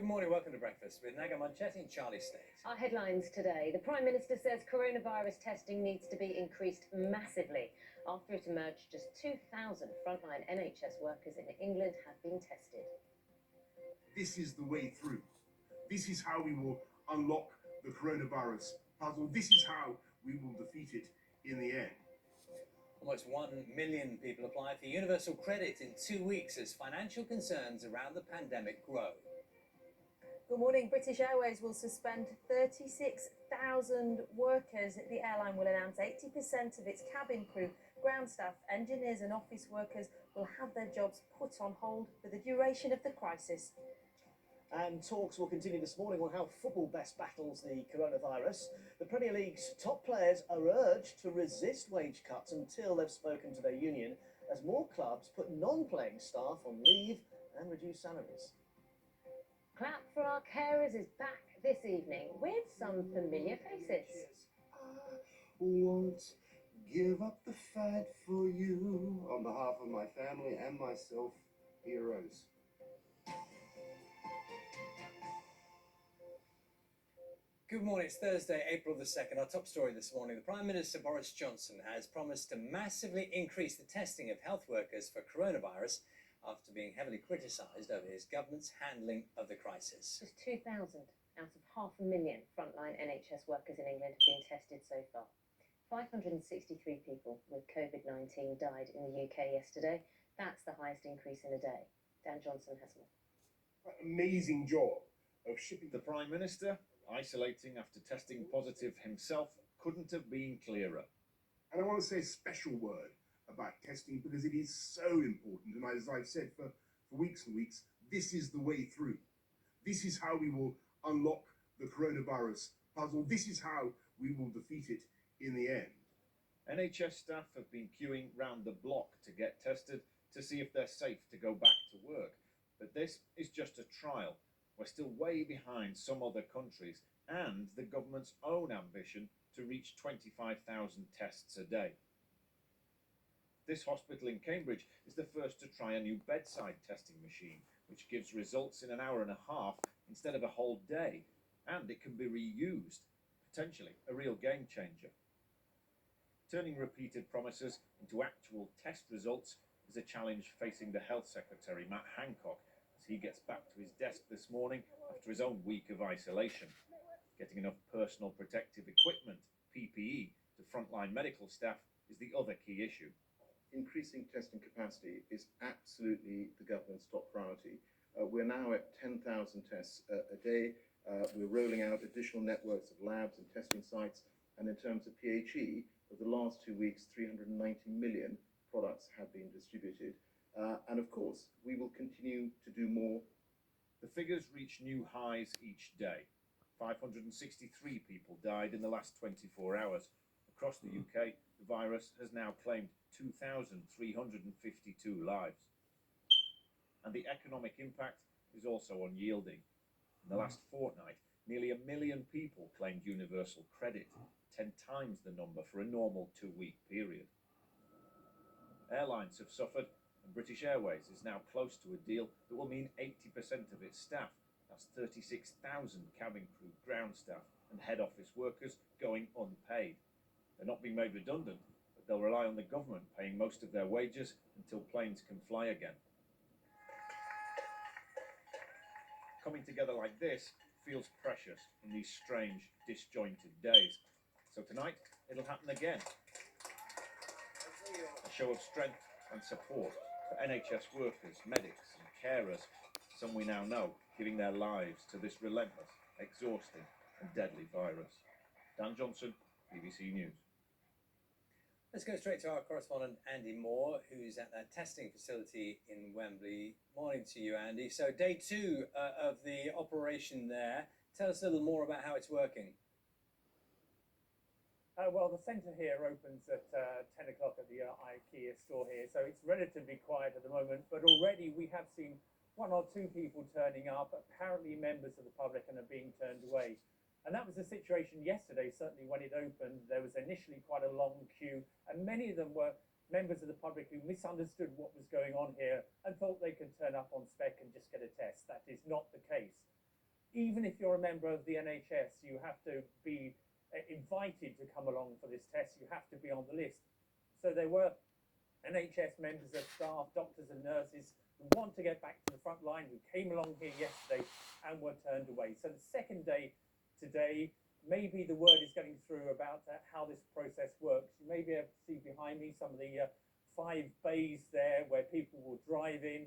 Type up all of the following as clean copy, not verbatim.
Good morning, welcome to breakfast with Naga Manchetti and Charlie State. Our headlines today. The Prime Minister says coronavirus testing needs to be increased massively. After it emerged, just 2,000 frontline NHS workers in England have been tested. This is the way through. This is how we will unlock the coronavirus puzzle. This is how we will defeat it in the end. Almost 1 million people applied for universal credit in 2 weeks as financial concerns around the pandemic grow. Good morning. British Airways will suspend 36,000 workers. The airline will announce 80% of its cabin crew, ground staff, engineers and office workers will have their jobs put on hold for the duration of the crisis. And talks will continue this morning on how football best battles the coronavirus. The Premier League's top players are urged to resist wage cuts until they've spoken to their union, as more clubs put non-playing staff on leave and reduce salaries. Clap for Our Carers is back this evening with some familiar faces. I won't give up the fight for you. On behalf of my family and myself, heroes. Good morning, it's Thursday, April the 2nd. Our top story this morning, the Prime Minister Boris Johnson has promised to massively increase the testing of health workers for coronavirus after being heavily criticised over his government's handling of the crisis. Just 2,000 out of 500,000 frontline NHS workers in England have been tested so far. 563 people with COVID-19 died in the UK yesterday. That's the highest increase in a day. Dan Johnson has more. Amazing job of shipping. The Prime Minister, isolating after testing positive himself, couldn't have been clearer. And I want to say a special word about testing because it is so important. And as I've said for weeks and weeks, this is the way through. This is how we will unlock the coronavirus puzzle. This is how we will defeat it in the end. NHS staff have been queuing round the block to get tested to see if they're safe to go back to work. But this is just a trial. We're still way behind some other countries and the government's own ambition to reach 25,000 tests a day. This hospital in Cambridge is the first to try a new bedside testing machine, which gives results in an hour and a half instead of a whole day, and it can be reused, potentially a real game changer. Turning repeated promises into actual test results is a challenge facing the Health Secretary, Matt Hancock, as he gets back to his desk this morning after his own week of isolation. Getting enough personal protective equipment, PPE, to frontline medical staff is the other key issue. Increasing testing capacity is absolutely the government's top priority. We're now at 10,000 tests a day. We're rolling out additional networks of labs and testing sites. And in terms of PHE, over the last 2 weeks, 390 million products have been distributed. And of course, we will continue to do more. The figures reach new highs each day. 563 people died in the last 24 hours. Across the UK, the virus has now claimed 2,352 lives. And the economic impact is also unyielding. In the last fortnight, nearly 1 million people claimed universal credit, 10 times the number for a normal 2-week period. Airlines have suffered, and British Airways is now close to a deal that will mean 80% of its staff, that's 36,000 cabin crew, ground staff and head office workers, going unpaid. They're not being made redundant, but they'll rely on the government paying most of their wages until planes can fly again. Coming together like this feels precious in these strange, disjointed days. So tonight, it'll happen again. A show of strength and support for NHS workers, medics and carers, some we now know giving their lives to this relentless, exhausting and deadly virus. Dan Johnson, BBC News. Let's go straight to our correspondent Andy Moore, who's at that testing facility in Wembley. Morning to you, Andy. So day 2 of the operation there. Tell us a little more about how it's working. Well, the centre here opens at 10 o'clock at the IKEA store here, so it's relatively quiet at the moment, but already we have seen 1 or 2 people turning up, apparently members of the public, and are being turned away. And that was the situation yesterday, certainly when it opened. There was initially quite a long queue, and many of them were members of the public who misunderstood what was going on here and thought they could turn up on spec and just get a test. That is not the case. even if you're a member of the NHS, you have to be invited to come along for this test. You have to be on the list. So there were NHS members of staff, doctors and nurses who want to get back to the front line, who came along here yesterday and were turned away. So the second day today, maybe the word is getting through about how this process works. You may be able to see behind me some of the 5 bays there where people will drive in.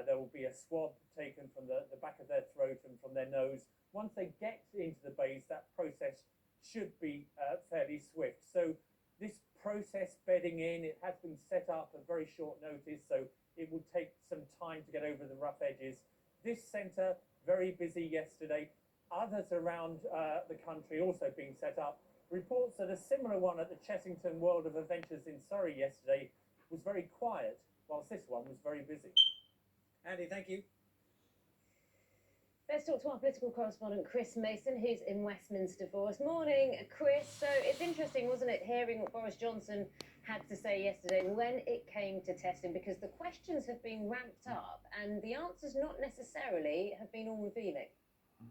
There will be a swab taken from the back of their throat and from their nose. Once they get into the bays, that process should be fairly swift. So this process bedding in, it has been set up at very short notice, so it will take some time to get over the rough edges. This centre, very busy yesterday. Others around the country also being set up. Reports that a similar one at the Chessington World of Adventures in Surrey yesterday was very quiet, whilst this one was very busy. Andy, thank you. Let's talk to our political correspondent Chris Mason, who's in Westminster for us. Morning, Chris. So it's interesting, wasn't it, hearing what Boris Johnson had to say yesterday when it came to testing, because the questions have been ramped up and the answers not necessarily have been all revealing.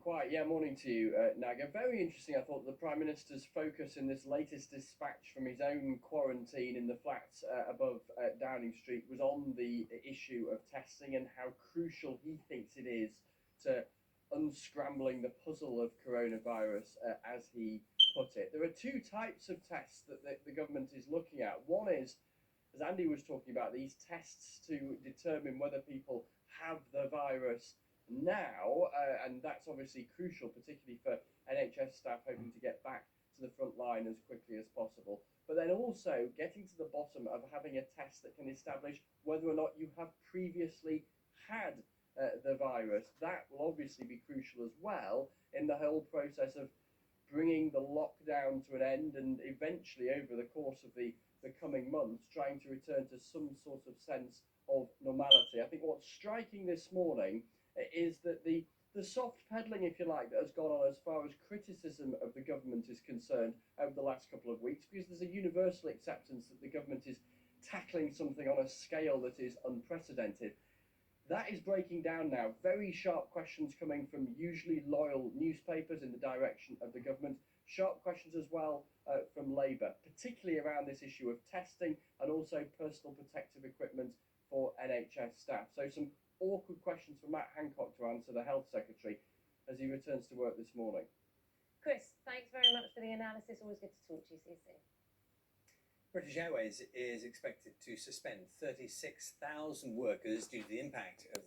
Quite, yeah, morning to you, Naga. Very interesting, I thought, the Prime Minister's focus in this latest dispatch from his own quarantine in the flats above Downing Street was on the issue of testing and how crucial he thinks it is to unscrambling the puzzle of coronavirus, as he put it. There are 2 types of tests that the government is looking at. One is, as Andy was talking about, these tests to determine whether people have the virus now, and that's obviously crucial, particularly for NHS staff hoping to get back to the front line as quickly as possible. But then also getting to the bottom of having a test that can establish whether or not you have previously had the virus. That will obviously be crucial as well in the whole process of bringing the lockdown to an end and eventually over the course of the coming months trying to return to some sort of sense of normality. I think what's striking this morning is that the soft peddling, if you like, that has gone on as far as criticism of the government is concerned over the last couple of weeks, because there's a universal acceptance that the government is tackling something on a scale that is unprecedented. That is breaking down now. Very sharp questions coming from usually loyal newspapers in the direction of the government. Sharp questions as well from Labour, particularly around this issue of testing and also personal protective equipment for NHS staff. So some awkward questions for Matt Hancock to answer, the Health Secretary, as he returns to work this morning. Chris, thanks very much for the analysis. Always good to talk to you. See you soon. British Airways is expected to suspend 36,000 workers due to the impact of